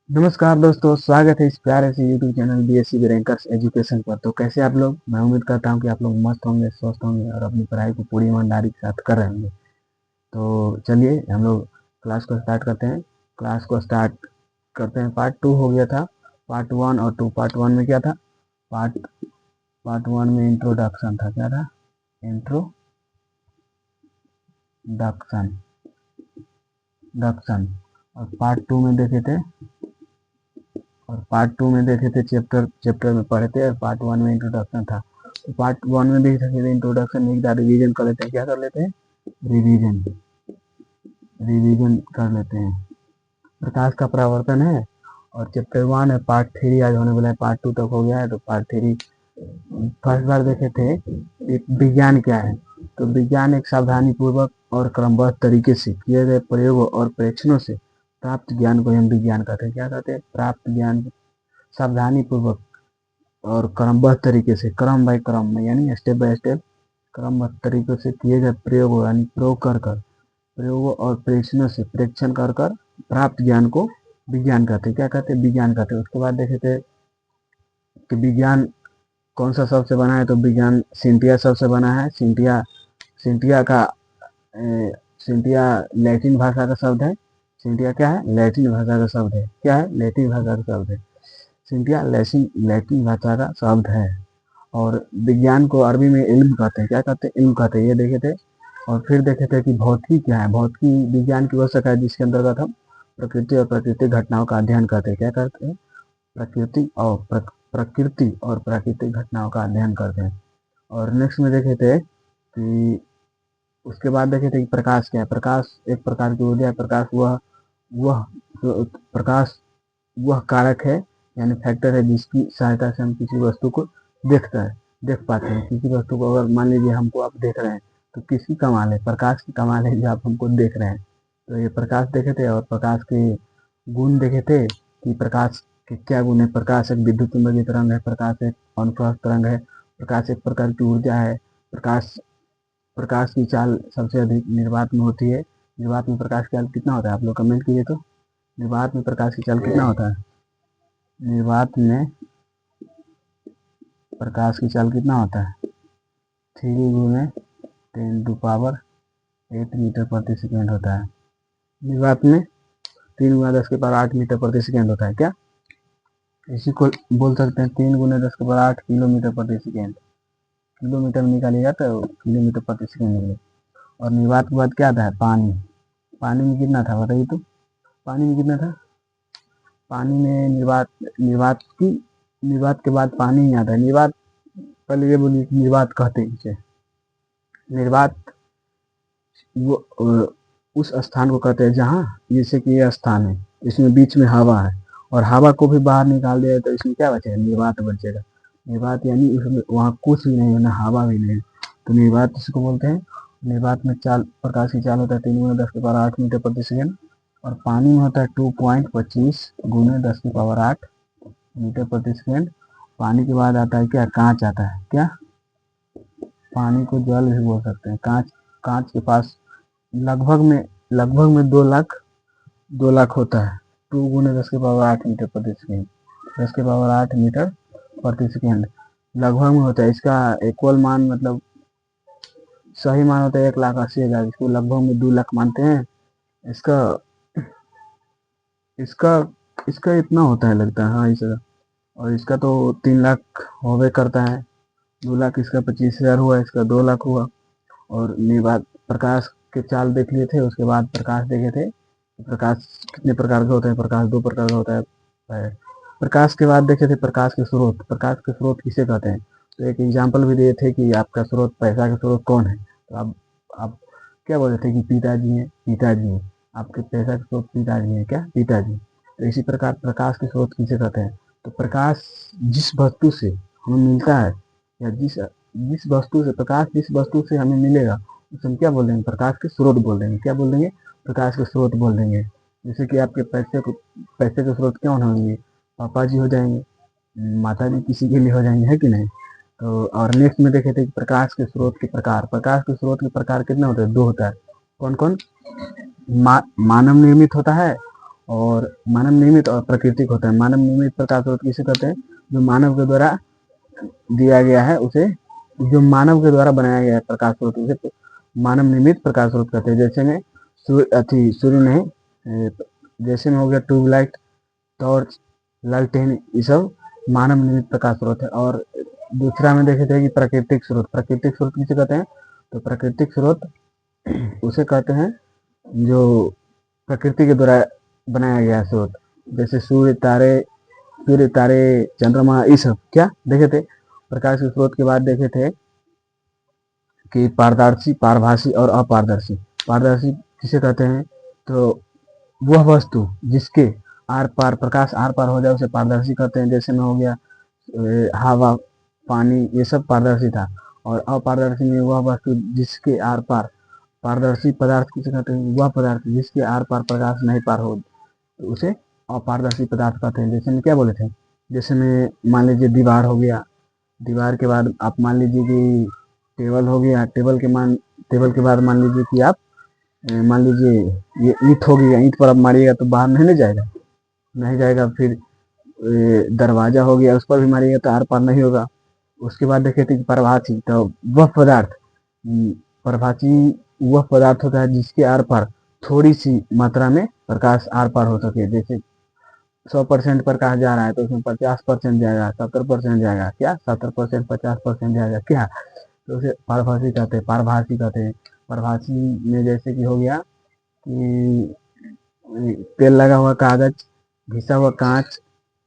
नमस्कार दोस्तों, स्वागत है इस प्यारे से YouTube channel BSc rankers education पर। तो कैसे आप लोग? मैं उम्मीद करता हूँ कि आप लोग मस्त होंगे, स्वस्थ होंगे और अपनी पढ़ाई को पूरी ईमानदारी के साथ कर रहे होंगे। तो चलिए हम लोग क्लास को स्टार्ट करते हैं। क्लास को स्टार्ट करते हैं। पार्ट 2 हो गया था। पार्ट 1 और 2। पार्ट 1 में क्या था? पार्ट पार्ट 1 में इंट्रोडक्शन था। क्या था? इंट्रोडक्शन डक्शन। और पार्ट 2 में देखे थे चैप्टर में पढ़े थे। और पार्ट 1 में इंट्रोडक्शन था। तो पार्ट 1 में देख सकते थे इंट्रोडक्शन में एक बार रिवीजन कर लेते हैं। क्या कर लेते हैं? रिवीजन रिवीजन कर लेते हैं। प्रकाश का परावर्तन है और चैप्टर 1 है। पार्ट 3 आज होने वाला है। पार्ट 2 तक हो गया है। तो पार्ट 3 फर्स्ट बार देखे थे एक विज्ञान क्या है। तो विज्ञान एक सावधानी पूर्वक और क्रमबद्ध तरीके से किए गए प्रयोगों और परीक्षणों से प्राप्त ज्ञान को हम विज्ञान कहते हैं। क्या कहते हैं? प्राप्त ज्ञान सावधानी पूर्वक और क्रमबद्ध तरीके से, क्रम बाय क्रम में यानी स्टेप बाय स्टेप क्रमबद्ध तरीके से किए गए प्रयोग यानी प्रयोगों और परीक्षण कर कर प्राप्त ज्ञान को विज्ञान कहते हैं। क्या कहते हैं? विज्ञान कहते हैं। उसके बाद देखे थे कि विज्ञान कौन सा शब्द से बना है। तो विज्ञान सिंटिया शब्द से बना है। सिंटिया का सिंटिया लैटिन भाषा का शब्द है। सिंटिया क्या है? लैटिन भाषा का शब्द है। क्या है? लैटिन भाषा का शब्द है। सिंटिया लैटिन भाषा का शब्द है। और विज्ञान को अरबी में इल्म कहते हैं। क्या कहते हैं? इल्म कहते हैं। ये देखे थे। और फिर देखे थे कि भौतिकी क्या है। भौतिकी विज्ञान की वह शाखा है जिसके अंतर्गत हम प्रकृति और प्राकृतिक घटनाओं का अध्ययन करते हैं। क्या करते हैं? प्रकृति और प्राकृतिक घटनाओं का अध्ययन करते हैं। और नेक्स्ट में देखे थे कि उसके बाद देखे थे कि प्रकाश क्या है। प्रकाश एक प्रकार की ऊर्जा है। वह प्रकाश वह कारक है यानी फैक्टर है जिसकी सहायता से हम किसी वस्तु को देख पाते हैं। किसी वस्तु को अगर मान लीजिए हमको आप देख रहे हैं तो किसकी कमाल है? प्रकाश की कमाल है जो आप हमको देख रहे हैं। तो ये प्रकाश देखे थे। और प्रकाश के गुण देखे थे कि प्रकाश के क्या गुण है। प्रकाश एक विद्युत चुम्बकीय तरंग है। प्रकाश एक अनुप्रस्थ तरंग है। प्रकाश एक प्रकार की ऊर्जा है। प्रकाश प्रकाश की चाल सबसे अधिक निर्वात में होती है। निर्वात में प्रकाश की चाल कितना होता है? आप लोग कमेंट कीजिए तो। निर्वात में प्रकाश की चाल कितना होता है? निर्वात में प्रकाश की चाल कितना होता है? 3 × 10⁸ मीटर प्रति सेकेंड होता है। निर्वात में 3 × 10⁸ मीटर प्रति सेकेंड होता है। क्या इसी को बोल सकते हैं? 3 × 10⁸ किलोमीटर प्रति सेकेंड। किलोमीटर निकालिएगा तो किलोमीटर प्रति सेकेंड निकले। और निर्वात के बाद क्या आता है? पानी। पानी में कितना था बताइए तो। पानी में कितना था? पानी में निर्वात के बाद पानी ही आता है। निर्वात पहले ये बोलिए कि निर्वात कहते हैं इसे। निर्वात वो उस स्थान को कहते हैं जहाँ, जैसे कि ये स्थान है, इसमें बीच में हवा है और हवा को भी बाहर निकाल दिया तो इसमें क्या बचेगा? निर्वात बचेगा। निर्वात यानी उसमें वहाँ कुछ भी नहीं है, ना हवा भी नहीं है, तो निर्वात इसको बोलते हैं। निर्वात में चाल, प्रकाश की चाल होता है 3 × 10⁸ मीटर प्रति सेकेंड। और पानी में होता है 2.25 × 10⁸ मीटर प्रति सेकेंड। पानी के बाद आता है क्या? कांच आता है। क्या? पानी को जल भी बोल सकते हैं। कांच कांच के पास लगभग में 2 लाख होता है। 2 × 10⁸ मीटर प्रति सेकेंड। 10⁸ मीटर प्रति सेकेंड लगभग में होता है। इसका इक्वल मान मतलब सही मान होता है 1,80,000। इसको लगभग में 2 लाख मानते हैं। इसका इसका इसका इतना होता है लगता है। हाँ इसका। और इसका तो 3 लाख होवे करता है। 2 लाख इसका 25,000 हुआ। इसका 2 लाख हुआ। और निर्वात प्रकाश के चाल देख लिए थे। उसके बाद प्रकाश देखे थे। प्रकाश कितने प्रकार के होते हैं? प्रकाश 2 प्रकार का होता है। प्रकाश के बाद देखे थे प्रकाश के स्रोत। प्रकाश के स्रोत किसे कहते हैं? तो एक एग्जाम्पल भी दिए थे कि आपका स्रोत, पैसा का स्रोत कौन है। तो आप क्या बोले थे कि पिताजी हैं। पिताजी हैं। आपके पैसा के स्रोत पिताजी हैं। क्या? पिताजी। तो इसी प्रकार प्रकाश के स्रोत किसे कहते हैं? तो प्रकाश जिस वस्तु से हमें मिलता है या जिस वस्तु से प्रकाश जिस वस्तु से हमें मिलेगा उसे हम क्या बोल देंगे? प्रकाश के स्रोत बोल देंगे। क्या बोल देंगे? प्रकाश के स्रोत बोल देंगे। जैसे कि आपके पैसे के स्रोत कौन होंगे? पापा जी हो जाएंगे, माता जी किसी के लिए हो जाएंगे, है कि नहीं। तो और नेक्स्ट में देखे थे कि प्रकाश के स्रोत के प्रकार। प्रकाश के स्रोत के प्रकार कितने होते हैं? 2 होता है। कौन कौन? मानव निर्मित होता है और मानव निर्मित और प्राकृतिक होता है। मानव निर्मित प्रकाश स्रोत किसे कहते हैं? जो मानव के द्वारा दिया गया है उसे, जो मानव के द्वारा बनाया गया है प्रकाश स्रोत, उसे मानव निर्मित प्रकाश स्रोत कहते हैं। जैसे में सूर्य नहीं, जैसे में हो गया ट्यूबलाइट, टॉर्च, लालटेन, ये सब मानव निर्मित प्रकाश स्रोत है। और दूसरा में देखे थे कि प्राकृतिक स्रोत। प्राकृतिक स्रोत किसे कहते हैं? तो प्राकृतिक स्रोत उसे कहते हैं जो प्रकृति के द्वारा बनाया गया स्रोत। जैसे सूर्य तारे चंद्रमा, ये सब क्या देखे थे? प्रकाश के स्रोत के बाद देखे थे कि पारदर्शी, पारभासी और अपारदर्शी। पारदर्शी किसे कहते हैं? तो वह वस्तु जिसके आर पार, प्रकाश आर पार हो जाए उसे पारदर्शी कहते हैं। जैसे में हो गया हवा, पानी, ये सब पारदर्शी था। और अपारदर्शी में वह वस्तु जिसके आर पार, पारदर्शी पदार्थ किसे कहते हैं? वह पदार्थ जिसके आर पार प्रकाश नहीं पार हो, तो उसे अपारदर्शी पदार्थ कहते हैं। जैसे में क्या बोले थे? जैसे में मान लीजिए दीवार हो गया, दीवार के बाद आप मान लीजिए कि टेबल हो गया, टेबल के बाद मान लीजिए कि आप मान लीजिए ये ईंट हो गया, ईंट पर आप मारिएगा तो बाहर नहीं जाएगा, नहीं जाएगा। फिर दरवाजा हो गया, उस पर भी मारिएगा तो आर पार नहीं होगा। उसके बाद देखे थे कि परभासी, तो वह पदार्थ, परभासी वह पदार्थ होता है जिसके आर पार थोड़ी सी मात्रा में प्रकाश आर पार हो सके। जैसे 100% प्रकाश जा रहा है तो उसमें 50% जाएगा, 70% जाएगा, क्या 70%, 50% जाएगा, क्या, तो उसे पारभासी कहते हैं, पारभासी कहते हैं। पारभासी में जैसे कि हो गया कि तेल लगा हुआ कागज, घिसा हुआ कांच,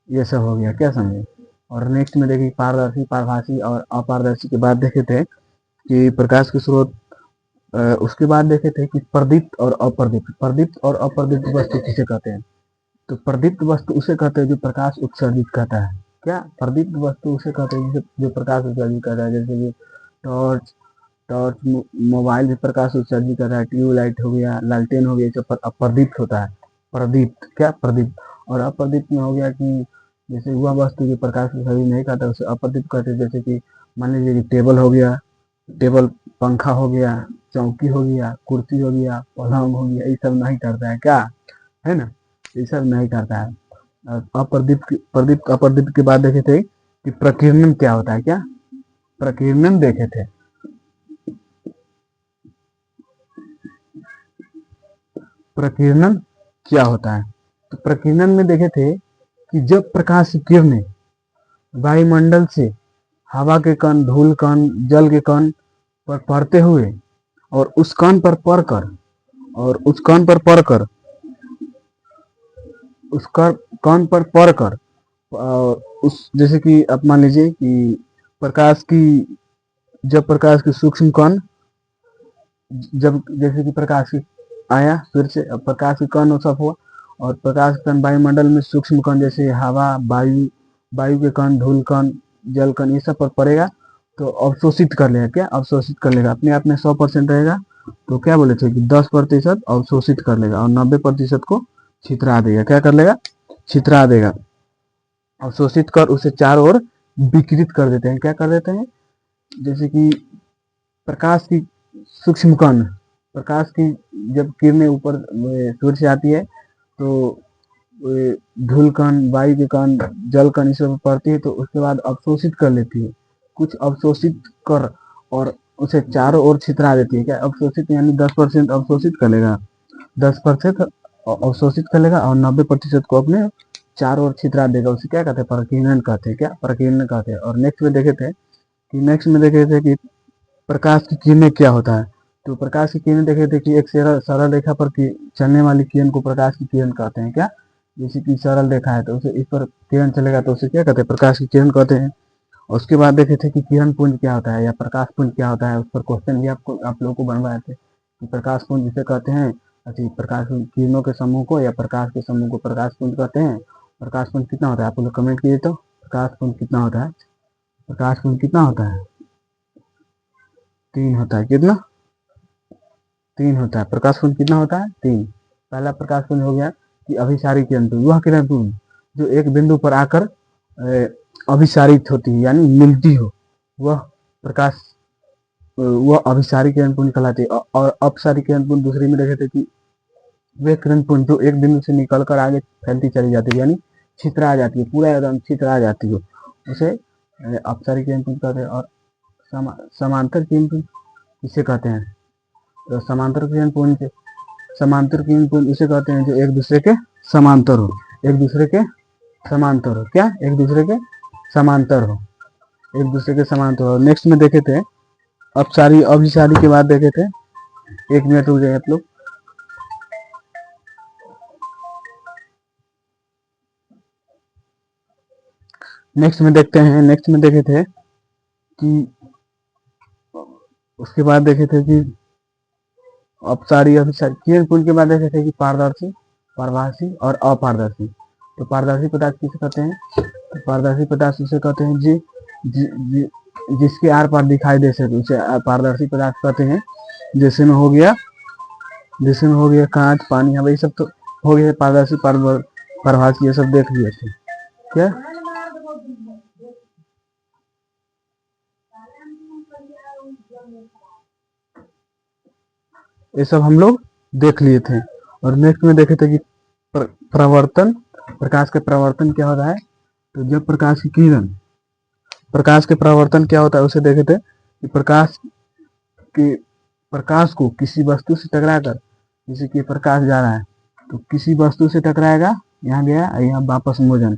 ये सब हो गया, क्या समझे। और नेक्स्ट में देखिए पारदर्शी, पारभासी और अपारदर्शी के बाद देखे थे कि प्रकाश के स्रोत। उसके बाद देखे थे कि प्रदीप्त और अप्रदीप्त। प्रदीप्त और अप्रदीप्त वस्तु किसे कहते हैं? तो प्रदीप्त वस्तु उसे कहते हैं जो प्रकाश उत्सर्जित करता है। क्या? प्रदीप्त वस्तु उसे कहते हैं जो प्रकाश उत्सर्जित करता है। जैसे कि टॉर्च, मोबाइल भी प्रकाश उत्सर्जित कर रहा है, ट्यूबलाइट हो गया, लालटेन हो गया, ये सब अप्रदीप्त होता है। प्रदीप्त, क्या प्रदीप्त। और अप्रदीप्त में हो गया कि जैसे वह वस्तु जो प्रकाश उत्सर्जित नहीं करता उसे अप्रदीप्त कहते हैं। जैसे कि मान लीजिए कि टेबल हो गया, टेबल, पंखा हो गया, चौकी हो गया, कुर्सी हो गया, पलंग हो गया, ये सब नहीं करता है, क्या है ना, ये सब नहीं करता है। प्रदीप्त अप्रदीप्त के बाद देखे थे कि प्रकीर्णन क्या होता है। क्या? प्रकीर्णन देखे थे। प्रकीर्णन क्या होता है? तो प्रकीर्णन में देखे थे कि जब प्रकाश की किरणें वायुमंडल से हवा के कण, धूल कण, जल के कण पर पड़ते हुए और उस कण पर पड़कर, और उस कण पर पड़कर, उस कण पर पड़कर, उस, जैसे कि आप मान लीजिए कि प्रकाश की, जब प्रकाश की सूक्ष्म कण, जब जैसे कि प्रकाश की आया फिर से प्रकाश के कण सब हुआ, और प्रकाश के कण वायुमंडल में सूक्ष्म कण जैसे हवा, वायु के कण, धूल कण, जल कण, ये सब पर पड़ेगा तो अवशोषित कर लेगा। क्या? अवशोषित कर लेगा। अपने आप में 100% रहेगा तो क्या बोले थे कि 10% अवशोषित कर लेगा और 90% को छितरा देगा। क्या कर लेगा? छितरा देगा। अवशोषित कर उसे चारों ओर विकृत कर देते हैं। क्या कर देते हैं? जैसे कि प्रकाश की सूक्ष्म कण, प्रकाश की जब किरणें ऊपर सूर्य से आती है तो धूल कण, वायु के कण, जल कण, इस सब पड़ती है तो उसके बाद अवशोषित कर लेती है। कुछ अवशोषित कर और उसे चारों ओर छितरा देती है। क्या? अवशोषित यानी 10% अवशोषित कर लेगा, 10% अवशोषित कर लेगा और 90% को अपने चारों ओर छितरा देगा। उसे क्या कहते हैं? प्रकीर्णन कहते हैं। क्या? प्रकीर्णन कहते हैं। और नेक्स्ट में देखे थे कि प्रकाश की किरणें क्या होता है। तो प्रकाश की किरण देखे थे कि एक सरल रेखा पर चलने वाली किरण को प्रकाश की किरण कहते हैं। क्या? जैसे कि सरल रेखा है तो उसे इस पर किरण चलेगा तो उसे क्या कहते हैं? प्रकाश की किरण कहते हैं। और उसके बाद देखे थे कि किरण पुंज क्या होता है या प्रकाश पुंज क्या होता है। उस पर क्वेश्चन भी आप लोगों को बनवाए थे कि प्रकाश पुंज जिसे कहते हैं, प्रकाश किरणों के समूह को या प्रकाश के समूह को प्रकाश पुंज कहते हैं। प्रकाश पुंज कितना होता है? आप लोग कमेंट कीजिए तो प्रकाश पुंज कितना होता है? प्रकाश पुंज कितना होता है? 3 होता है। कितना? 3 होता है। प्रकाश पुंज कितना होता है? 3। पहला प्रकाश पुंज हो गया कि अभिसारी किरण पुंज, वह किरण पुंज जो एक बिंदु पर आकर अभिसारित होती है यानी मिलती हो, वह प्रकाश, वह अभिसारी किरण पुंज कहलाती है। और अपसारी किरण पुंज दूसरी में देखे थे कि वे किरण पुंज जो एक बिंदु से निकलकर आगे फैलती चली जाती है, यानी छितरा जाती है, पूरा एकदम छितरा जाती है, उसे अपसारी किरण पुंज कहते हैं। और समांतर किरण पुंज किसे कहते हैं? तो समांतर किरण पुंज उसे कहते हैं जो एक दूसरे के समांतर हो, एक दूसरे के समांतर हो। क्या? एक दूसरे के समांतर हो, एक दूसरे के समांतर हो। नेक्स्ट में देखे थे अभिसारी के बाद देखे थे, 1 मिनट रुक जाए आप लोग। नेक्स्ट में देखते हैं, नेक्स्ट में देखे थे कि उसके बाद देखे थे कि अपसारी अभिसारी किरण पुंज के बाद देखे थे कि पारदर्शी, पारभासी और अपारदर्शी। तो पारदर्शी पदार्थ किसे कहते हैं? तो पारदर्शी पदार्थ उसे कहते हैं जिसके आर पार दिखाई दे सके, उसे पारदर्शी पदार्थ कहते हैं। जैसे में हो गया कांच, पानी, हवा, ये सब तो हो गया पारदर्शी, पारभासी, ये सब देख लिए थे। क्या? ये सब हम लोग देख लिए थे। और नेक्स्ट में देखे थे कि प्रवर्तन, प्रकाश का प्रवर्तन क्या होता है? तो जब प्रकाश के प्रवर्तन क्या होता है उसे देखे थे कि प्रकाश को किसी वस्तु से टकराकर, जैसे कि प्रकाश जा रहा है तो किसी वस्तु से टकराएगा, यहाँ गया और यहाँ वापस मोजन।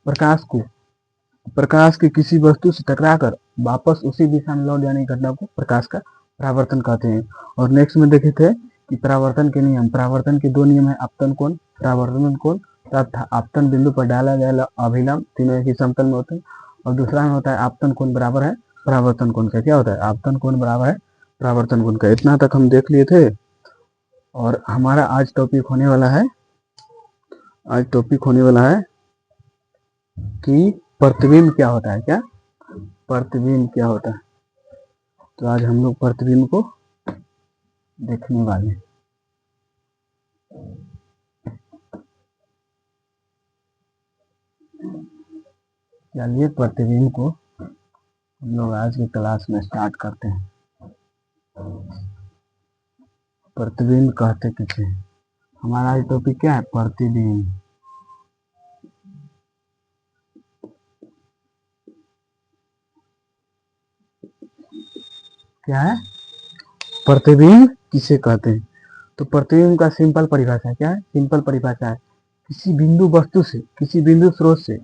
प्रकाश के किसी वस्तु से टकराकर वापस उसी दिशा में लौट जाने की घटना को प्रकाश का परावर्तन कहते हैं। और नेक्स्ट में देखे थे कि परावर्तन के नियम, परावर्तन के 2 नियम है, आपतन कोण, परावर्तन कोण तथा आपतन बिंदु पर डाला गया अभिलंब, तीनों एक ही समतल में होते हैं। और दूसरा में होता है आपतन कोण बराबर है परावर्तन कोण का। क्या होता है? आपतन कोण बराबर है परावर्तन कोण का। इतना तक हम देख लिए थे। और हमारा आज टॉपिक होने वाला है कि प्रतिबिंब क्या होता है। क्या? प्रतिबिंब क्या होता है? तो आज हम लोग प्रतिबिंब को देखने वाले हैं। चलिए प्रतिबिंब को हम लोग आज की क्लास में स्टार्ट करते हैं। प्रतिबिंब कहते किसे? हमारा आज टॉपिक क्या है? प्रतिबिंब। क्या है? प्रतिबिंब किसे कहते हैं? तो प्रतिबिंब का सिंपल परिभाषा क्या है? सिंपल परिभाषा है किसी बिंदु वस्तु से, किसी बिंदु स्रोत से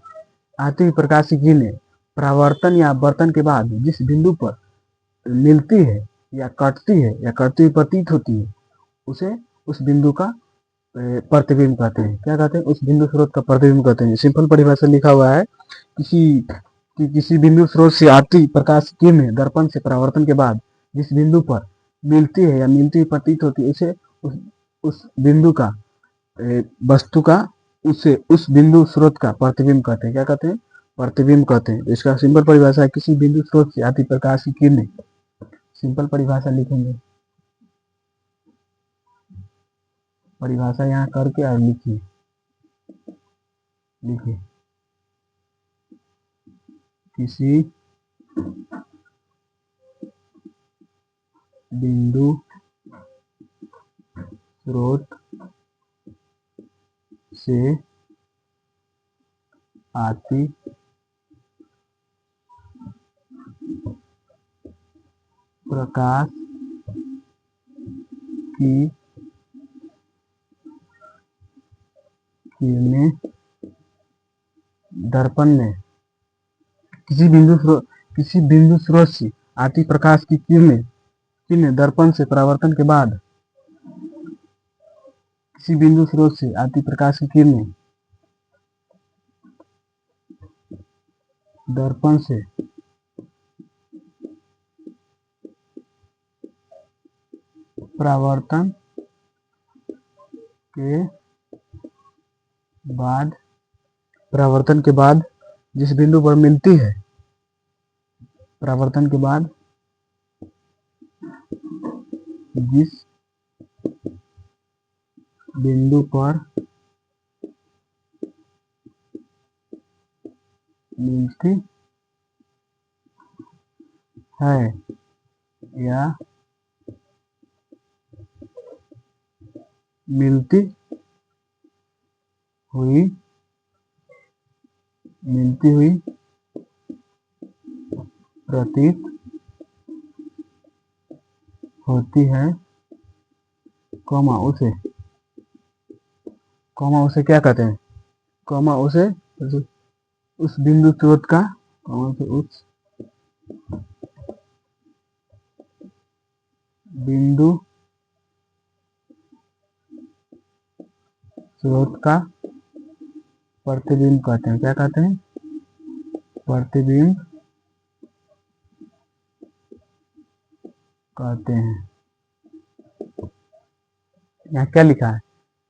आती हुई प्रकाश की किरणें परावर्तन या अपवर्तन के बाद जिस बिंदु पर मिलती है या कटती हुई प्रतीत होती है, उसे उस बिंदु का प्रतिबिंब कहते हैं। क्या कहते हैं? उस बिंदु स्रोत का प्रतिबिंब कहते हैं। सिंपल परिभाषा लिखा हुआ है किसी बिंदु स्रोत से आती प्रकाश की किरणें दर्पण से परावर्तन के बाद जिस बिंदु पर मिलती है या मिलती हुई प्रतीत होती है, उसे उस बिंदु का वस्तु का उस बिंदु स्रोत का प्रतिबिंब कहते हैं। क्या कहते हैं? प्रतिबिंब कहते हैं। इसका सिंपल परिभाषा है किसी बिंदु स्रोत से आती प्रकाश की किरणें, सिंपल परिभाषा लिखेंगे, परिभाषा यहाँ करके और लिखिए किसी बिंदु स्रोत से आती प्रकाश की किरणें दर्पण में, किसी बिंदु स्रोत से आती प्रकाश की किरणें दर्पण से परावर्तन के बाद, किसी बिंदु स्रोत से आती प्रकाश की किरणें दर्पण से परावर्तन के बाद जिस बिंदु पर मिलती है, परावर्तन के बाद जिस बिंदु पर मिलती है या मिलती हुई मिलती हुई प्रतीत होती है, उसे क्या कहते हैं, उसे उस बिंदु स्रोत का, उस बिंदु स्रोत का प्रतिबिंब कहते हैं। क्या कहते हैं? प्रतिबिंब कहते हैं। यहाँ क्या लिखा है?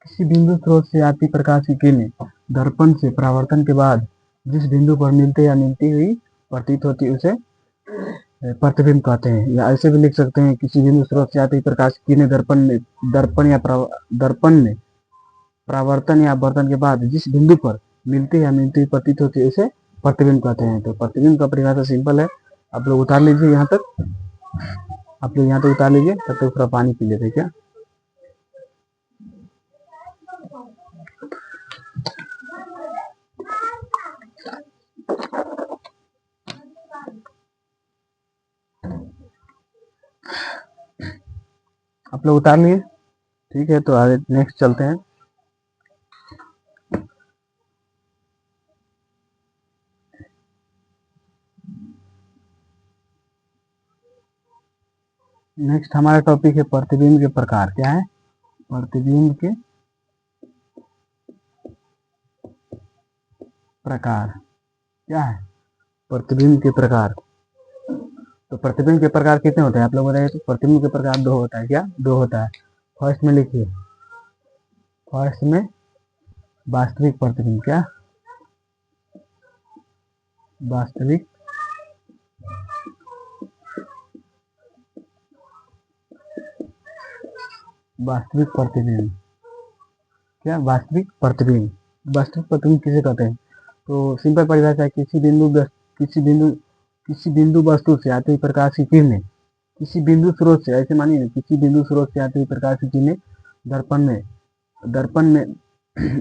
किसी बिंदु स्रोत से आती प्रकाश की किरणें दर्पण से परावर्तन के बाद जिस बिंदु पर मिलते या मिलती हुई प्रतीत होती उसे प्रतिबिंब कहते हैं। या ऐसे भी लिख सकते हैं, किसी बिंदु स्रोत से आती प्रकाश की किरणें दर्पण में परावर्तन या अपवर्तन के बाद जिस बिंदु पर मिलती या मिलती हुई प्रतीत होती है उसे प्रतिबिंब कहते हैं। तो प्रतिबिंब का परिभाषा सिंपल है, आप लोग उतार लीजिए यहाँ तक, उतार लीजिए, तब तक थोड़ा पानी पी लेते क्या। आप लोग उतार लिए? ठीक है, तो आगे नेक्स्ट चलते हैं। नेक्स्ट हमारा टॉपिक है प्रतिबिंब के प्रकार। क्या है? प्रतिबिंब के प्रकार। क्या है? प्रतिबिंब के प्रकार। तो प्रतिबिंब के प्रकार कितने होते हैं आप लोग बताइए? तो प्रतिबिंब के प्रकार दो होता है। क्या? दो होता है। फर्स्ट में लिखिए, फर्स्ट में वास्तविक प्रतिबिंब। क्या? वास्तविक प्रतिबिंब। क्या? वास्तविक प्रतिबिंब। वास्तविक प्रतिबिंब किसे कहते हैं? तो सिंपल परिभाषा है, किसी बिंदु वस्तु से आती हुई प्रकाश की किरणें किसी बिंदु स्रोत से, ऐसे मानिए किसी बिंदु स्रोत से आती हुई प्रकाश की किरणें दर्पण में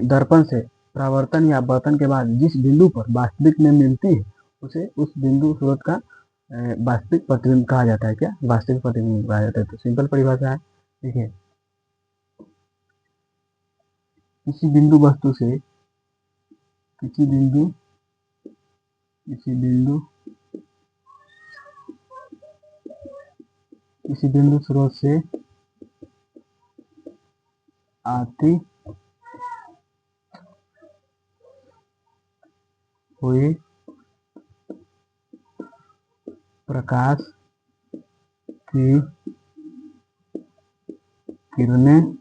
दर्पण से परावर्तन या अपवर्तन के बाद जिस बिंदु पर वास्तविक में मिलती है उसे उस बिंदु स्रोत का वास्तविक प्रतिबिंब कहा जाता है। क्या? वास्तविक प्रतिबिंब कहा जाता है। तो सिंपल परिभाषा है, देखिए, किसी बिंदु वस्तु से किसी बिंदु स्रोत से आती हुई प्रकाश की किरणें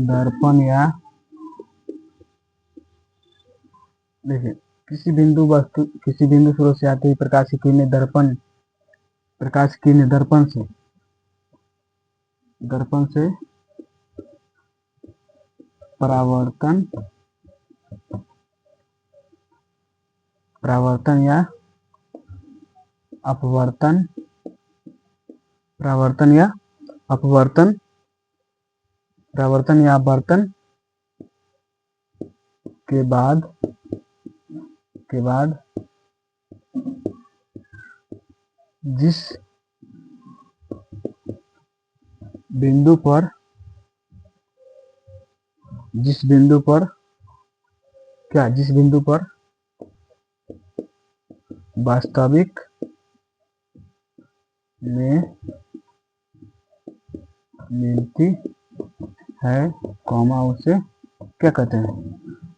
दर्पण या, देखिए, किसी बिंदु स्रोत से आती हुई प्रकाश की किरणें दर्पण से परावर्तन या अपवर्तन के बाद जिस बिंदु पर वास्तविक में मिलती है, उसे क्या कहते हैं?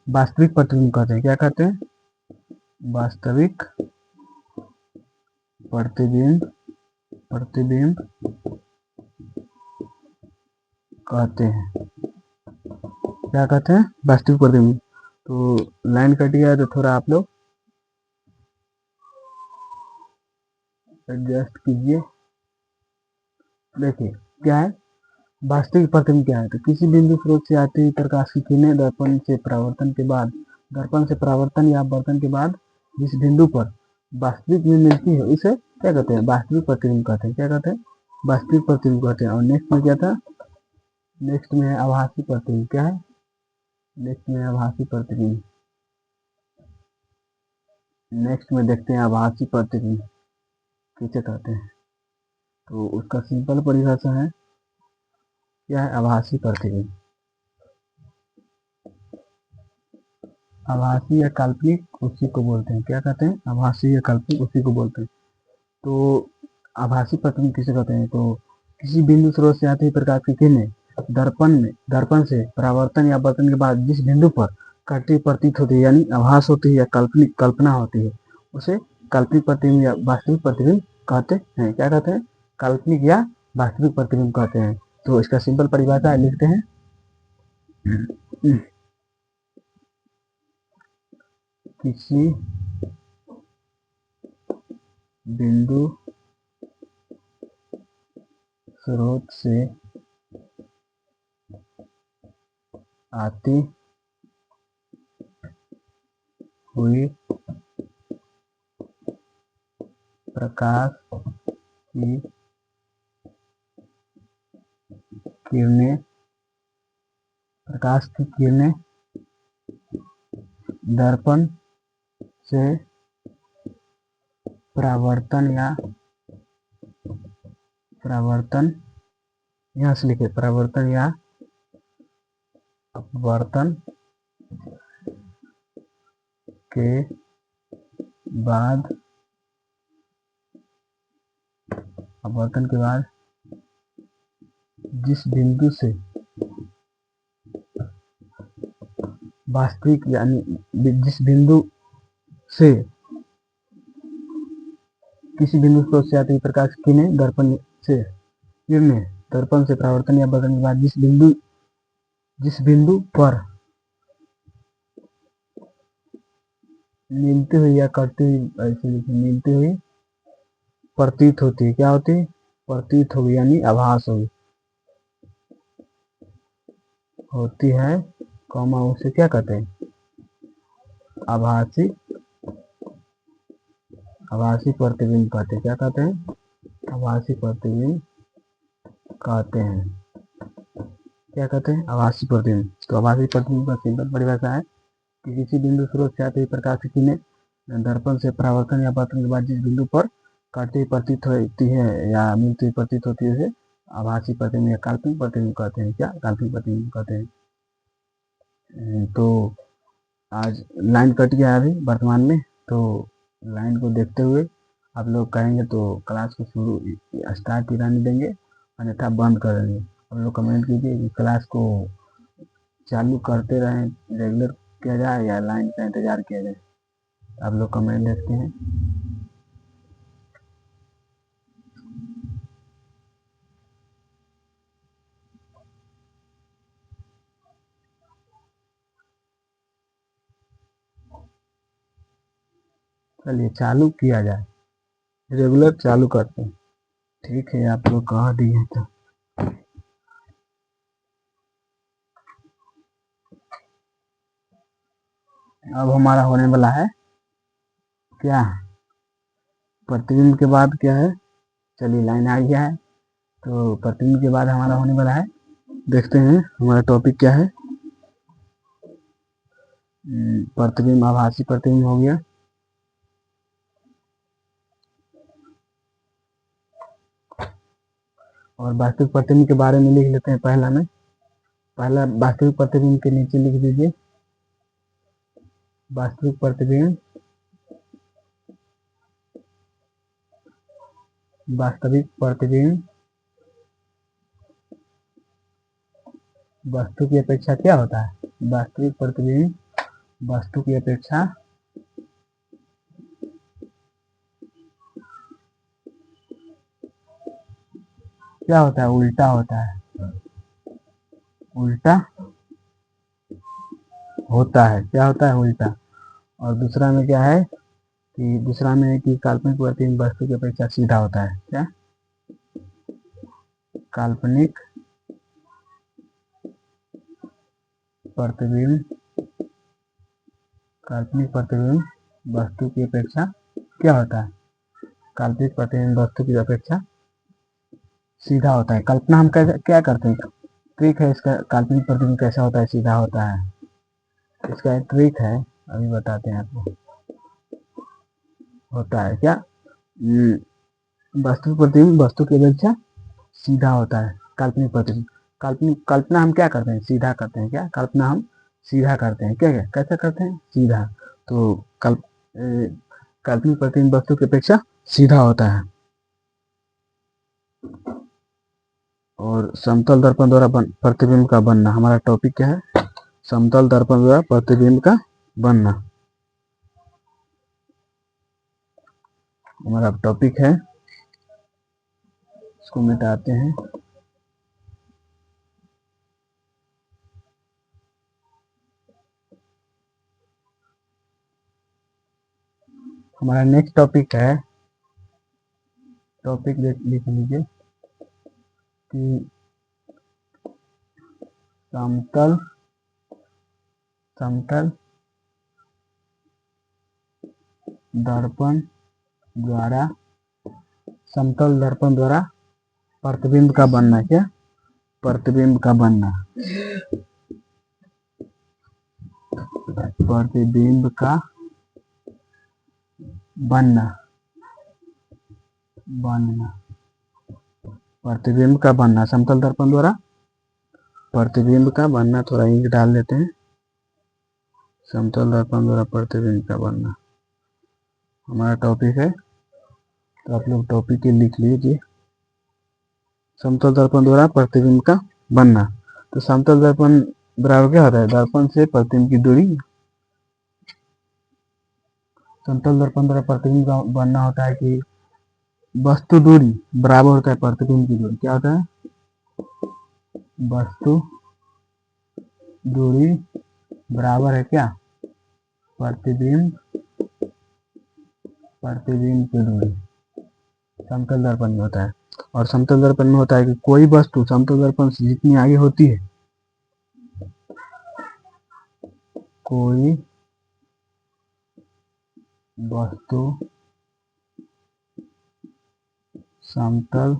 वास्तविक प्रतिबिंब कहते हैं। क्या कहते हैं? वास्तविक प्रतिबिंब कहते हैं। क्या कहते हैं? वास्तविक प्रतिबिंब। तो लाइन कट गया है, तो थोड़ा आप लोग एडजस्ट कीजिए। देखिए, क्या है वास्तविक प्रतिबिंब? क्या है? तो किसी बिंदु स्रोत से आती हुई प्रकाश की किरणें दर्पण से परावर्तन या अपवर्तन के बाद जिस बिंदु पर वास्तविक में मिलती है उसे क्या कहते हैं? वास्तविक प्रतिबिंब कहते हैं। क्या कहते हैं? वास्तविक प्रतिबिंब कहते हैं। और नेक्स्ट में क्या था? नेक्स्ट में है आभासी प्रतिबिंब। क्या है? नेक्स्ट में आभासी प्रतिबिंब। नेक्स्ट में देखते हैं आभासी प्रतिबिंब किसे कहते हैं। तो उसका सिंपल परिभाषा है, क्या है आभासी प्रतिबिंब। आभासी या काल्पनिक उसी को बोलते हैं, क्या कहते हैं, आभासी या काल्पनिक उसी को बोलते हैं। तो आभासी प्रतिबिंब किसे कहते हैं, तो किसी बिंदु स्रोत से आती हुई प्रकाश की किरणें दर्पण से परावर्तन या अपवर्तन के बाद जिस बिंदु पर कटती प्रतीत होती है, यानी आभास होती है या काल्पनिक कल्पना होती है, उसे काल्पनिक प्रतिबिंब या वास्तविक प्रतिबिंब कहते हैं। क्या कहते हैं, काल्पनिक या वास्तविक प्रतिबिंब कहते हैं। तो इसका सिंपल परिभाषा लिखते हैं, किसी बिंदु स्रोत से आती हुई प्रकाश की किरणें दर्पण से परावर्तन यहाँ से लिखे परावर्तन या अपवर्तन के बाद जिस बिंदु से वास्तविक यानी जिस बिंदु से किसी बिंदु स्रोत से आती हुई प्रकाश किरणें दर्पण से परावर्तन या अपवर्तन के बाद जिस बिंदु पर मिलती हुई या कटती हुई, ऐसे लिखे मिलती हुई प्रतीत होती है, क्या होती है, प्रतीत होगी यानी आभास होती है, कौमा उसे क्या कहते हैं, आभासी प्रतिबिंब कहते हैं। क्या कहते हैं, आभासी प्रतिबिंब कहते हैं। क्या कहते हैं, आभासी प्रतिबिंब। तो आभासी प्रतिबिंब का सिंपल परिभाषा है कि किसी बिंदु स्रोत से आती हुई प्रकाश की किरणें दर्पण से परावर्तन या अपवर्तन के बाद जिस बिंदु पर काटती हुई प्रतीत होती है या मिलती हुई प्रतीत होती है, उसे आभासी प्रतिबिंब या काल्पनिक प्रतिबिंब कहते हैं। क्या, काल्पनिक प्रतिबिंब कहते हैं। तो आज लाइन कट गया अभी वर्तमान में, तो लाइन को देखते हुए आप लोग कहेंगे तो क्लास को स्टार्ट ही रहने देंगे, अन्यथा बंद कर देंगे। आप लोग कमेंट कीजिए कि क्लास को चालू करते रहें, रेगुलर किया जाए या लाइन का इंतजार किया जाए। आप लोग कमेंट लिखते हैं। चलिए चालू किया जाए, रेगुलर चालू करते हैं। ठीक है, आप लोग कह दिए तो अब हमारा होने वाला है क्या, प्रतिबिंब के बाद क्या है, चलिए लाइन आ गया है, तो प्रतिबिंब के बाद हमारा होने वाला है, देखते हैं हमारा टॉपिक क्या है। प्रतिबिंब, आभासी प्रतिबिंब हो गया। और वास्तविक प्रतिबिंब के बारे में लिख लेते हैं। पहला वास्तविक प्रतिबिंब के नीचे लिख दीजिए, वास्तविक प्रतिबिंब वस्तु की अपेक्षा क्या होता है, वास्तविक प्रतिबिंब वस्तु की अपेक्षा क्या होता है, उल्टा होता है, उल्टा होता है। क्या होता है, उल्टा। और दूसरा में क्या है कि काल्पनिक प्रतिबिंब वस्तु की अपेक्षा सीधा होता है। क्या, काल्पनिक प्रतिबिंब वस्तु की अपेक्षा क्या होता है, काल्पनिक प्रतिबिंब वस्तु की अपेक्षा सीधा होता है। कल्पना हम कैसे क्या करते हैं, ट्रिक है इसका, काल्पनिक प्रतिबिंब कैसा होता है, सीधा होता है। इसका एक ट्रिक है, अभी बताते हैं आपको। होता है क्या, वस्तु प्रतिबिंब वस्तु की अपेक्षा सीधा होता है। काल्पनिक प्रतिबिंब, काल्पनिक कल्पना हम क्या करते हैं, सीधा करते हैं। क्या कल्पना हम सीधा करते हैं, क्या क्या कैसे करते हैं, सीधा। तो काल्पनिक प्रतिबिंब वस्तु की अपेक्षा सीधा होता है। और समतल दर्पण द्वारा प्रतिबिंब का बनना, हमारा टॉपिक क्या है, समतल दर्पण द्वारा प्रतिबिंब का बनना हमारा टॉपिक है। इसको मिटाते हैं। हमारा नेक्स्ट टॉपिक है, टॉपिक लिख लीजिए कि समतल समतल दर्पण द्वारा समतल दर्पण द्वारा प्रतिबिंब का बनना। क्या प्रतिबिंब का बनना, प्रतिबिंब का बनना बनना प्रतिबिंब का बनना, समतल दर्पण द्वारा प्रतिबिंब का बनना। थोड़ा इंक डाल देते हैं। समतल दर्पण द्वारा प्रतिबिंब का बनना हमारा टॉपिक है। तो आप लोग टॉपिक के लिख लीजिए, समतल दर्पण द्वारा प्रतिबिंब का बनना। तो समतल दर्पण बराबर क्या होता है, दर्पण से प्रतिबिंब की दूरी। समतल दर्पण द्वारा प्रतिबिंब का बनना होता है कि वस्तु दूरी बराबर होता है प्रतिबिंब की दूरी। क्या होता है, वस्तु दूरी बराबर है क्या, प्रतिबिंब की दूरी। समतल दर्पण में होता है। और समतल दर्पण में होता है कि कोई वस्तु समतल दर्पण से जितनी आगे होती है, कोई वस्तु समतल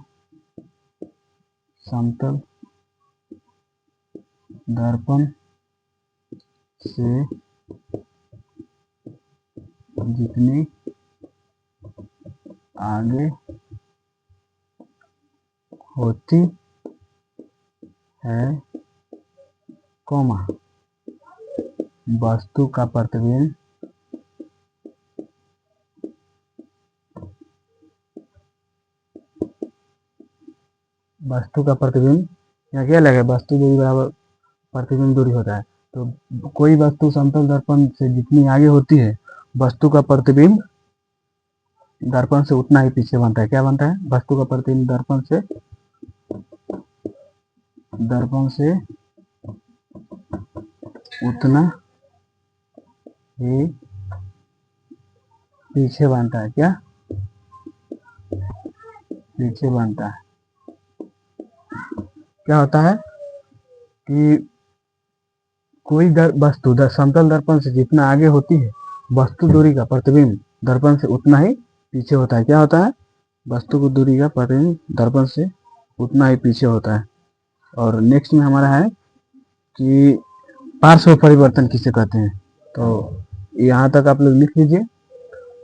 दर्पण से जितनी आगे होती है, कोमा वस्तु का प्रतिबिंब यहाँ क्या लगे, वस्तु दूरी बराबर प्रतिबिंब दूरी होता है। तो कोई वस्तु समतल दर्पण से जितनी आगे होती है, वस्तु का प्रतिबिंब दर्पण से उतना ही पीछे बनता है। क्या बनता है, वस्तु का प्रतिबिंब दर्पण से उतना ही पीछे बनता है। क्या पीछे बनता है। क्या होता है कि कोई वस्तु समतल दर्पण से जितना आगे होती है, वस्तु दूरी का प्रतिबिंब दर्पण से उतना ही पीछे होता है। क्या होता है, वस्तु की दूरी का प्रतिबिंब दर्पण से उतना ही पीछे होता है। और नेक्स्ट में हमारा है कि पार्श्व परिवर्तन किसे कहते हैं। तो यहाँ तक आप लोग लिख लीजिए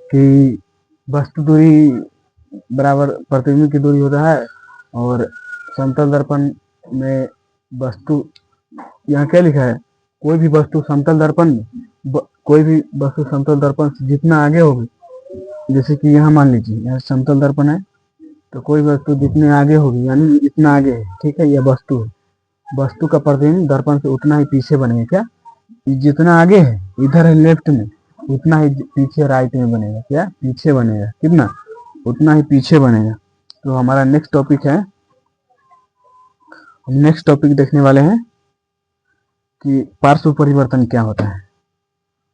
कि वस्तु दूरी बराबर प्रतिबिंब की दूरी होता है। और समतल दर्पण में वस्तु, यहाँ क्या लिखा है, कोई भी वस्तु समतल दर्पण से जितना आगे होगी, जैसे कि यहाँ मान लीजिए यहाँ समतल दर्पण है, तो कोई वस्तु जितने आगे होगी यानी इतना आगे है, ठीक है, यह वस्तु है। वस्तु का प्रतिबिंब दर्पण से उतना ही पीछे बनेगा। क्या, जितना आगे है इधर है लेफ्ट में, उतना ही पीछे राइट में बनेगा। क्या पीछे बनेगा, कितना, उतना ही पीछे बनेगा। तो हमारा नेक्स्ट टॉपिक है, हम नेक्स्ट टॉपिक देखने वाले हैं कि पार्श्व परिवर्तन क्या होता है।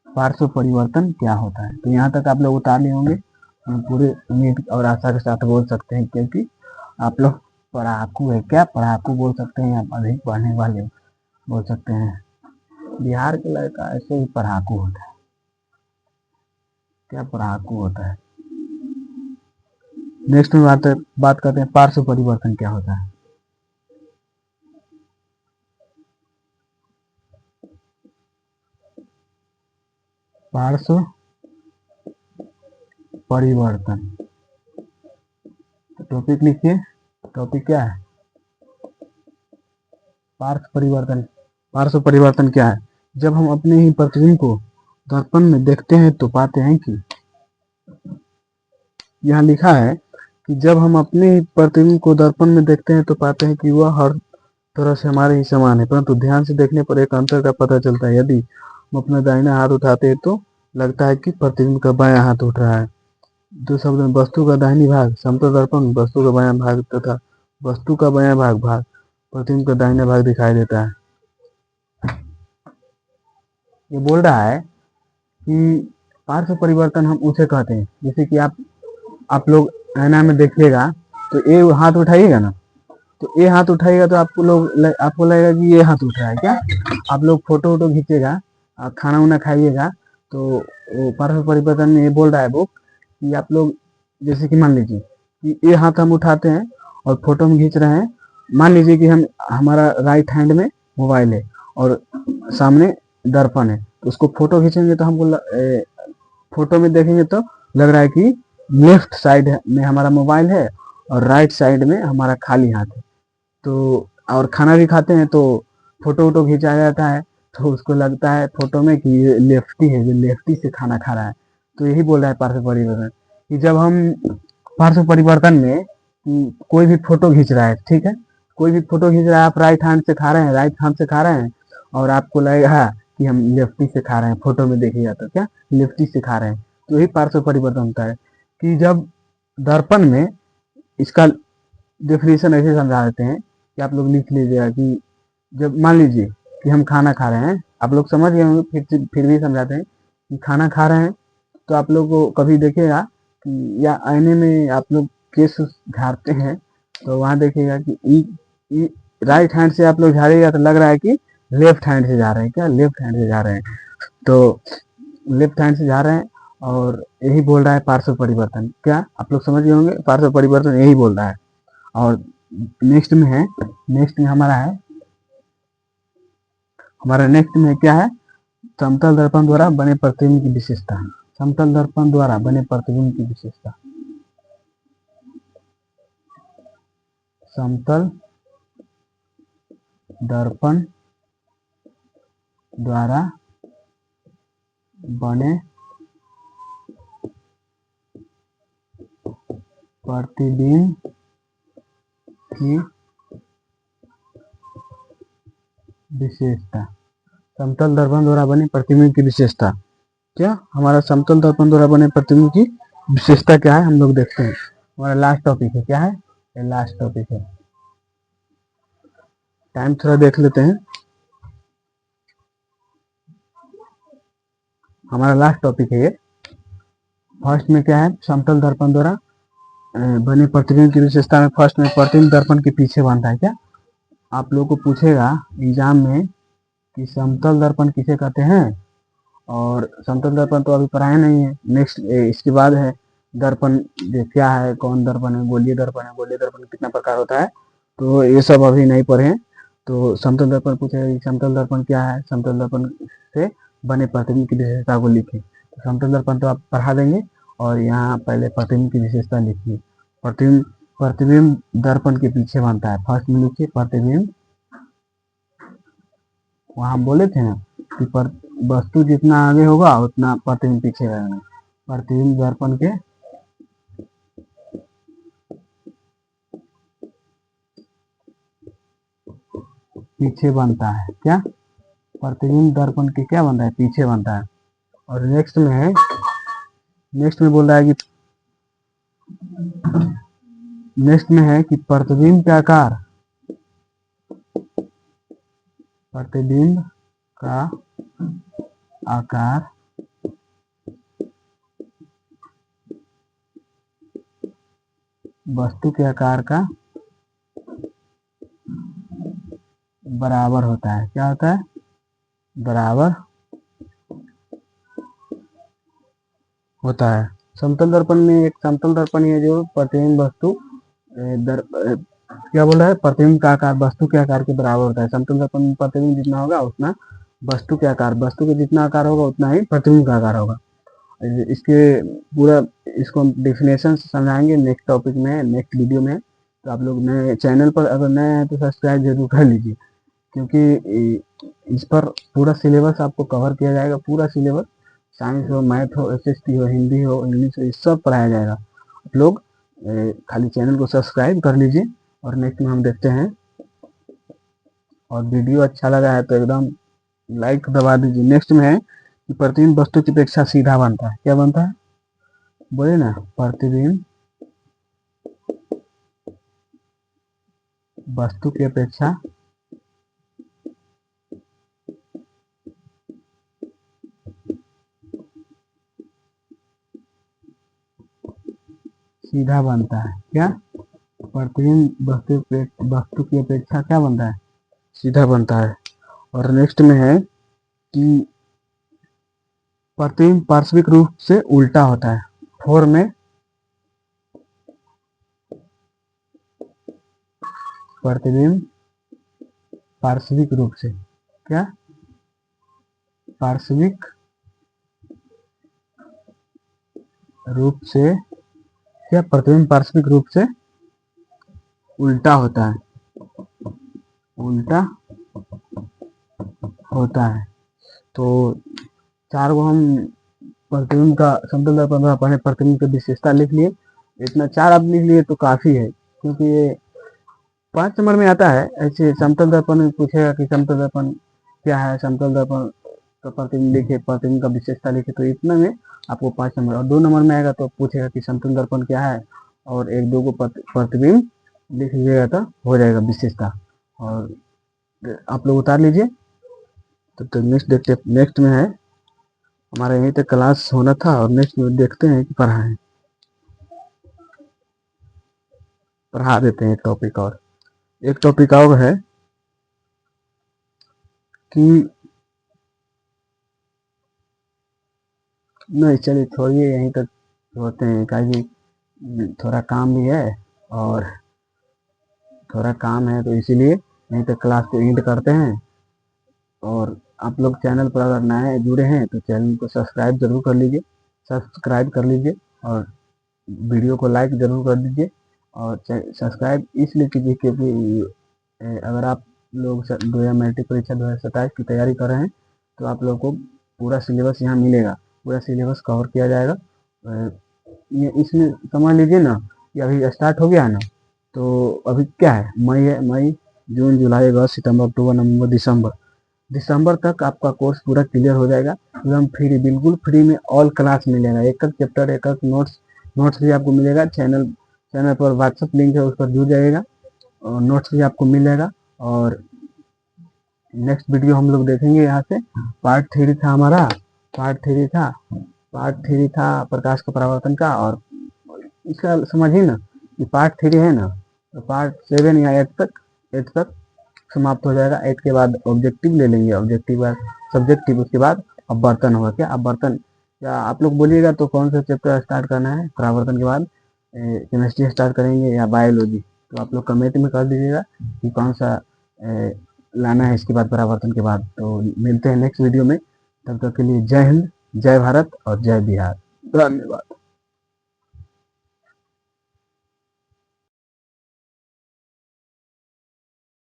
पार्श्व परिवर्तन क्या होता है, तो यहाँ तक आप लोग उतार लिए होंगे। हम पूरे उम्मीद और आशा के साथ बोल सकते हैं, क्योंकि आप लोग पढ़ाकू है। क्या पढ़ाकू बोल सकते हैं, आप अधिक पढ़ने वाले बोल सकते हैं। बिहार के लड़का ऐसे ही पढ़ाकू होता है। क्या पढ़ाकू होता है। नेक्स्ट में बात करते हैं पार्श्व परिवर्तन क्या होता है। पार्श्व परिवर्तन। तो टॉपिक लिखिए, टॉपिक क्या है? पार्श्व परिवर्तन। पार्श्व परिवर्तन क्या है? जब हम अपने ही प्रतिबिंब को दर्पण में देखते हैं तो पाते हैं कि, यहाँ लिखा है कि जब हम अपने ही प्रतिबिंब को दर्पण में देखते हैं तो पाते हैं कि वह हर तरह से हमारे ही समान है, परंतु ध्यान से देखने पर एक अंतर का पता चलता है। यदि हम अपना दाहिना हाथ उठाते हैं तो लगता है कि प्रतिबिंब का बायां हाथ उठ रहा है। दो शब्द में, वस्तु का दाहिनी भाग समतल दर्पण वस्तु का बायां भाग तथा वस्तु का बायां भाग प्रतिबिंब का दाहिना भाग दिखाई देता है। ये बोल रहा है कि पार्श्व परिवर्तन हम उसे कहते हैं, जैसे कि आप लोग आईना में देखिएगा तो ये हाथ उठाइएगा ना, तो ये हाथ उठाइएगा तो आपको लगेगा कि ये हाथ उठ रहा है क्या। आप लोग फोटो वोटो खींचेगा, खाना वाना खाइएगा, तो पार्श्व परिवर्तन में ये बोल रहा है वो कि आप लोग जैसे कि मान लीजिए कि ये हाथ हम उठाते हैं और फोटो में खींच रहे हैं। मान लीजिए कि हमारा राइट हैंड में मोबाइल है और सामने दर्पण है, तो उसको फोटो खींचेंगे तो हमको फोटो में देखेंगे तो लग रहा है कि लेफ्ट साइड में हमारा मोबाइल है और राइट साइड में हमारा खाली हाथ है। तो और खाना भी खाते हैं तो फोटो वोटो खींचा जाता है, तो उसको लगता है फोटो में कि ये लेफ्टी है, जो लेफ्टी से खाना खा रहा है। तो यही बोल रहा है पार्श्व परिवर्तन, कि जब हम पार्श्व परिवर्तन में कोई भी फोटो खींच रहा है, ठीक है, कोई भी फोटो खींच रहा है, आप राइट हैंड से खा रहे हैं, राइट हैंड से खा रहे हैं और आपको लगेगा कि हम लेफ्टी से खा रहे हैं, फोटो में देखिएगा तो क्या लेफ्टी से खा रहे हैं। तो यही पार्श्व परिवर्तन होता है कि जब दर्पण में, इसका डेफिनेशन ऐसे समझा देते हैं कि आप लोग लिख लीजिएगा कि जब मान लीजिए कि हम खाना खा रहे हैं, आप लोग समझ गए होंगे, फिर भी समझाते हैं कि खाना खा रहे हैं तो आप लोग को कभी देखिएगा कि या आईने में आप लोग केस झाड़ते हैं तो वहां देखिएगा कि राइट हैंड से आप लोग झाड़िएगा तो लग रहा है कि लेफ्ट हैंड से जा रहे हैं, क्या लेफ्ट हैंड से जा रहे हैं, तो लेफ्ट हैंड से जा रहे हैं। और यही बोल रहा है पार्श्व परिवर्तन, क्या आप लोग समझ गए होंगे, पार्श्व परिवर्तन यही बोल रहा है। और नेक्स्ट में हमारा नेक्स्ट में क्या है? समतल दर्पण द्वारा बने प्रतिबिंब की विशेषता। समतल दर्पण द्वारा बने प्रतिबिंब की विशेषता। समतल दर्पण द्वारा बने प्रतिबिंब की विशेषता। समतल दर्पण द्वारा बने प्रतिबिंब की विशेषता, क्या हमारा समतल दर्पण द्वारा बने प्रतिबिंब की विशेषता क्या है, हम लोग देखते हैं। हमारा लास्ट टॉपिक है, क्या है? ये लास्ट टॉपिक है। टाइम थोड़ा देख लेते हैं। हमारा लास्ट टॉपिक है ये। फर्स्ट में क्या है? समतल दर्पण द्वारा बने प्रतिबिंब की विशेषता में फर्स्ट में प्रतिबिंब दर्पण के पीछे बनता है। क्या आप लोग को पूछेगा एग्जाम में कि समतल दर्पण किसे कहते हैं, और समतल दर्पण तो अभी पढ़ाया नहीं है, नेक्स्ट इसके बाद है दर्पण क्या है, कौन दर्पण है, गोलीय दर्पण है, गोलीय दर्पण कितना प्रकार होता है, तो ये सब अभी नहीं पढ़े। तो समतल दर्पण पूछेगा समतल दर्पण क्या है, समतल दर्पण से बने प्रतिबिंब की विशेषता को लिखें। तो समतल दर्पण तो आप पढ़ा देंगे और यहाँ पहले प्रतिबिंब की विशेषता लिखिए। प्रतिबिंब दर्पण के पीछे बनता है, फर्स्ट में लिखिए प्रतिबिंब। वहां बोले थे ना कि वस्तु जितना आगे होगा उतना प्रतिबिंब पीछे रहेगा। प्रतिबिंब दर्पण के पीछे बनता है, क्या प्रतिबिंब दर्पण के क्या बनता है, पीछे बनता है। और नेक्स्ट में बोल रहा है कि नेक्स्ट में है कि प्रतिबिंब का आकार, प्रतिबिंब का आकार वस्तु के आकार का बराबर होता है। क्या होता है? बराबर होता है। समतल दर्पण में एक समतल दर्पण है जो प्रतिबिंब वस्तु क्या बोल रहा है, प्रतिबिंब का आकार वस्तु के आकार के बराबर होता है। समतल दर्पण में प्रतिबिंब जितना होगा उतना वस्तु के आकार, वस्तु के जितना आकार होगा उतना ही प्रतिबिंब का आकार होगा। इसके पूरा इसको हम डेफिनेशन समझाएंगे नेक्स्ट टॉपिक में, नेक्स्ट वीडियो में। तो आप लोग नए चैनल पर अगर नए हैं तो सब्सक्राइब जरूर कर लीजिए, क्योंकि इस पर पूरा सिलेबस आपको कवर किया जाएगा। पूरा सिलेबस, साइंस हो, मैथ हो, एसएसटी हो, हिंदी हो, इंग्लिश हो, ये सब पढ़ाया जाएगा। आप लोग खाली चैनल को सब्सक्राइब कर लीजिए और नेक्स्ट में हम देखते हैं। और वीडियो अच्छा लगा है तो एकदम लाइक दबा दीजिए। नेक्स्ट में है कि प्रतिबिंब वस्तु की अपेक्षा सीधा बनता है। क्या बनता है? बोले ना, प्रतिबिंब वस्तु की अपेक्षा सीधा बनता है। क्या? प्रतिबिंब वस्तु की अपेक्षा क्या बनता है? सीधा बनता है। और नेक्स्ट में है कि प्रतिबिंब पार्श्विक रूप से उल्टा होता है। फोर में प्रतिबिंब पार्श्विक रूप से, क्या? पार्श्विक रूप से, क्या? प्रतिबिंब पार्श्विक रूप से उल्टा होता है, उल्टा होता है। तो चार को हम प्रतिबिंब का समतल दर्पण द्वारा पढ़े प्रतिबिंब की विशेषता लिख लिए। इतना चार आप लिख लिए तो काफी है, क्योंकि ये 5 नंबर में आता है। ऐसे समतल दर्पण में पूछेगा कि समतल दर्पण क्या है, समतल दर्पण का प्रतिबिंब लिखे, प्रतिबिंब का विशेषता लिखे, तो इतना में आपको 5 नंबर। और 2 नंबर में आएगा तो पूछेगा कि समतल दर्पण क्या है, और 1-2 को प्रतिबिंब लिख लीजिएगा तो हो जाएगा विशेषता। और आप लोग उतार लीजिए। तो नेक्स्ट देखते, नेक्स्ट में है हमारा यहीं तक क्लास होना था, और नेक्स्ट में देखते हैं कि पढ़ा देते हैं एक टॉपिक और। एक टॉपिक और है कि नहीं, चलिए छोड़िए, यहीं तक होते हैं, काहे थोड़ा काम भी है, और थोड़ा काम है, तो इसीलिए यहीं तक क्लास को एंड करते हैं। और आप लोग चैनल पर अगर नए जुड़े हैं तो चैनल को सब्सक्राइब जरूर कर लीजिए, सब्सक्राइब कर लीजिए, और वीडियो को लाइक जरूर कर दीजिए। और सब्सक्राइब इसलिए कीजिए क्योंकि अगर आप लोग 2000 मैट्रिक परीक्षा 2027 की तैयारी कर रहे हैं तो आप लोग को पूरा सिलेबस यहाँ मिलेगा, पूरा सिलेबस कवर किया जाएगा। ये इसमें समझ लीजिए ना कि अभी स्टार्ट हो गया है ना, तो अभी क्या है, मई है, मई, जून, जुलाई, अगस्त, सितंबर, अक्टूबर, नवंबर, दिसंबर, दिसंबर तक आपका कोर्स पूरा क्लियर हो जाएगा। एकदम फ्री, बिल्कुल फ्री में ऑल क्लास मिलेगा, एक एक चैप्टर, एक एक नोट्स भी आपको मिलेगा। चैनल पर व्हाट्सएप लिंक है, उस पर जुड़ जाइएगा और नोट्स भी आपको मिलेगा। और नेक्स्ट वीडियो हम लोग देखेंगे यहाँ से। पार्ट 3 था हमारा, पार्ट थ्री था प्रकाश का परावर्तन का। और इसका समझिए ना कि पार्ट 3 है ना, तो पार्ट 7 या 8 तक समाप्त हो जाएगा। 8 के बाद ऑब्जेक्टिव ले लेंगे, ऑब्जेक्टिव बाद सब्जेक्टिव, उसके बाद अब बर्तन होगा। क्या? अब बर्तन, क्या आप लोग बोलिएगा तो कौन सा चैप्टर स्टार्ट करना है परावर्तन के बाद? केमिस्ट्री स्टार्ट करेंगे या बायोलॉजी? तो आप लोग कमेंट में कर दीजिएगा कि कौन सा लाना है इसके बाद, परावर्तन के बाद। तो मिलते हैं नेक्स्ट वीडियो में, तब तक के लिए जय हिंद, जय भारत और जय बिहार। धन्यवाद।